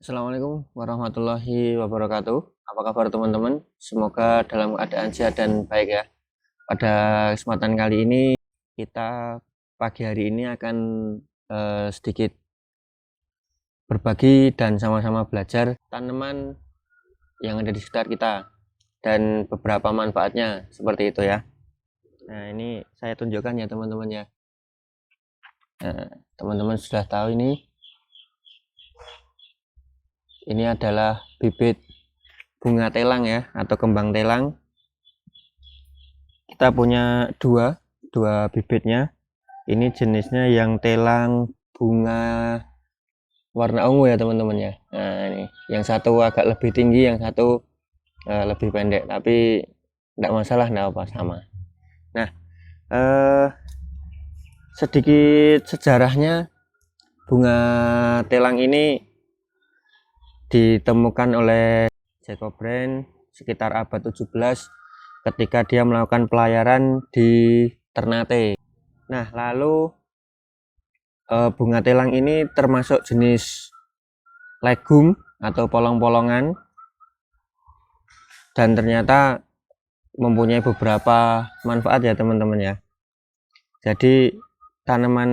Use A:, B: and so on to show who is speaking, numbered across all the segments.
A: Assalamualaikum warahmatullahi wabarakatuh. Apa kabar teman-teman? Semoga dalam keadaan sehat dan baik ya. Pada kesempatan kali ini kita pagi hari ini akan sedikit berbagi dan sama-sama belajar tanaman yang ada di sekitar kita dan beberapa manfaatnya seperti itu ya. Nah, ini saya tunjukkan ya teman-teman ya. Nah, teman-teman sudah tahu ini adalah bibit bunga telang ya, atau kembang telang. Kita punya dua bibitnya. Ini jenisnya yang telang bunga warna ungu ya teman-teman ya. Nah, ini yang satu agak lebih tinggi, yang satu lebih pendek, tapi tidak masalah, tidak apa, sama. Nah, sedikit sejarahnya. Bunga telang ini ditemukan oleh Jacob Brand sekitar abad 17 ketika dia melakukan pelayaran di Ternate. Nah, lalu bunga telang ini termasuk jenis legum atau polong-polongan, dan ternyata mempunyai beberapa manfaat ya teman-teman ya. Jadi tanaman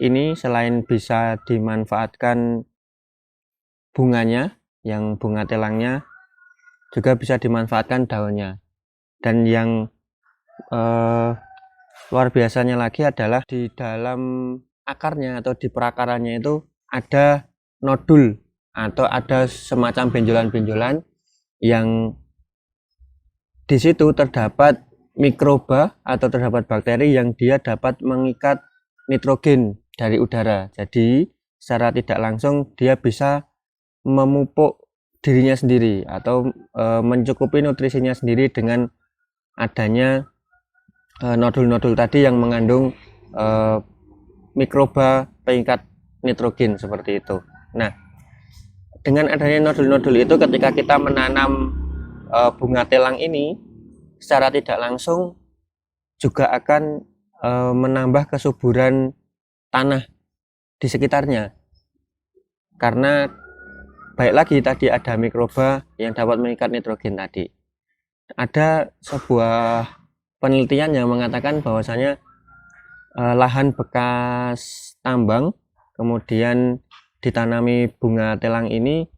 A: ini selain bisa dimanfaatkan bunganya, yang bunga telangnya, juga bisa dimanfaatkan daunnya. Dan yang luar biasanya lagi adalah di dalam akarnya atau di perakarannya itu ada nodul atau ada semacam benjolan-benjolan yang di situ terdapat mikroba atau terdapat bakteri yang dia dapat mengikat nitrogen dari udara. Jadi secara tidak langsung dia bisa memupuk dirinya sendiri atau mencukupi nutrisinya sendiri dengan adanya nodul-nodul tadi yang mengandung mikroba pengikat nitrogen seperti itu. Nah, dengan adanya nodul-nodul itu, ketika kita menanam bunga telang ini, secara tidak langsung juga akan menambah kesuburan tanah di sekitarnya, karena baik lagi tadi ada mikroba yang dapat mengikat nitrogen tadi. Ada sebuah penelitian yang mengatakan bahwasanya lahan bekas tambang kemudian ditanami bunga telang ini,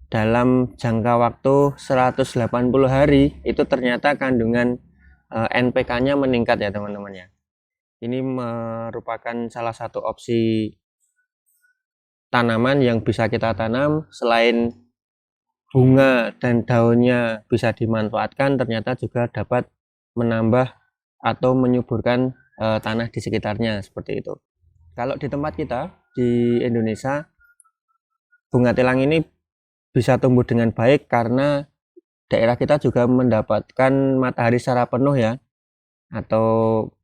A: dalam jangka waktu 180 hari itu ternyata kandungan NPK-nya meningkat ya teman-teman ya. Ini merupakan salah satu opsi tanaman yang bisa kita tanam. Selain bunga dan daunnya bisa dimanfaatkan, ternyata juga dapat menambah atau menyuburkan tanah di sekitarnya seperti itu. Kalau di tempat kita di Indonesia, bunga telang ini bisa tumbuh dengan baik karena daerah kita juga mendapatkan matahari secara penuh ya, atau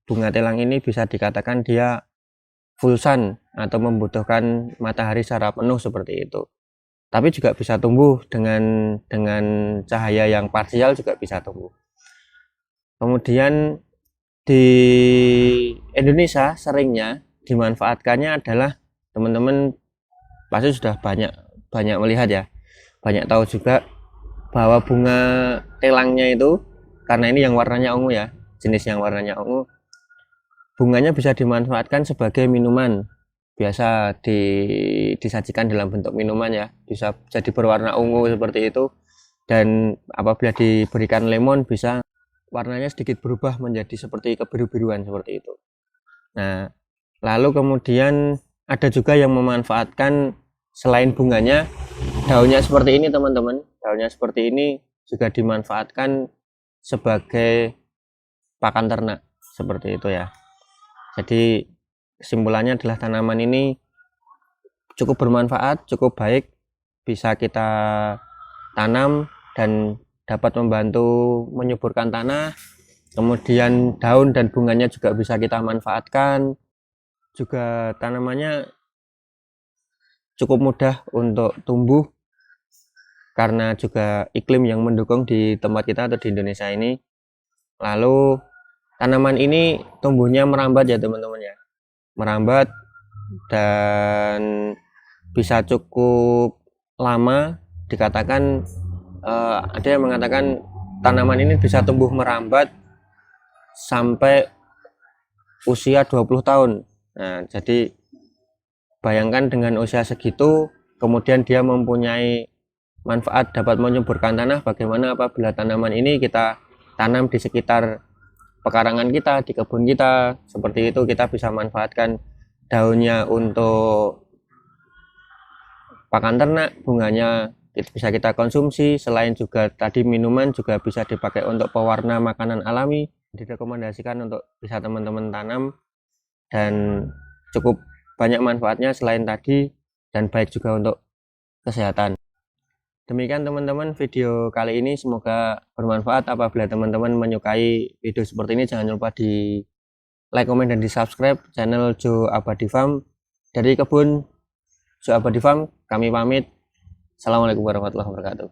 A: bunga telang ini bisa dikatakan dia full sun atau membutuhkan matahari secara penuh seperti itu. Tapi juga bisa tumbuh dengan cahaya yang parsial, juga bisa tumbuh. Kemudian di Indonesia seringnya dimanfaatkannya adalah, teman-teman pasti sudah banyak melihat ya, banyak tahu juga bahwa bunga telangnya itu, karena ini yang warnanya ungu ya, jenis yang warnanya ungu, bunganya bisa dimanfaatkan sebagai minuman. Biasa disajikan dalam bentuk minuman ya, bisa jadi berwarna ungu seperti itu, dan apabila diberikan lemon bisa warnanya sedikit berubah menjadi seperti kebiru-biruan seperti itu. Nah, lalu kemudian ada juga yang memanfaatkan selain bunganya, daunnya seperti ini teman-teman. Daunnya seperti ini juga dimanfaatkan sebagai pakan ternak seperti itu ya. Jadi kesimpulannya adalah tanaman ini cukup bermanfaat, cukup baik, bisa kita tanam dan dapat membantu menyuburkan tanah. Kemudian daun dan bunganya juga bisa kita manfaatkan. Juga tanamannya cukup mudah untuk tumbuh karena juga iklim yang mendukung di tempat kita atau di Indonesia ini. Lalu tanaman ini tumbuhnya merambat ya teman-teman ya, merambat dan bisa cukup lama, dikatakan ada yang mengatakan tanaman ini bisa tumbuh merambat sampai usia 20 tahun. Nah, jadi bayangkan dengan usia segitu, kemudian dia mempunyai manfaat dapat menyuburkan tanah. Bagaimana apabila tanaman ini kita tanam di sekitar pekarangan kita, di kebun kita, seperti itu kita bisa manfaatkan daunnya untuk pakan ternak, bunganya bisa kita konsumsi. Selain juga tadi minuman juga bisa dipakai untuk pewarna makanan alami. Direkomendasikan untuk bisa teman-teman tanam dan cukup banyak manfaatnya selain tadi, dan baik juga untuk kesehatan. Demikian teman-teman video kali ini, semoga bermanfaat. Apabila teman-teman menyukai video seperti ini, jangan lupa di like, komen, dan di subscribe channel Joe Abadi Farm. Dari kebun Joe Abadi Farm, kami pamit. Assalamualaikum warahmatullahi wabarakatuh.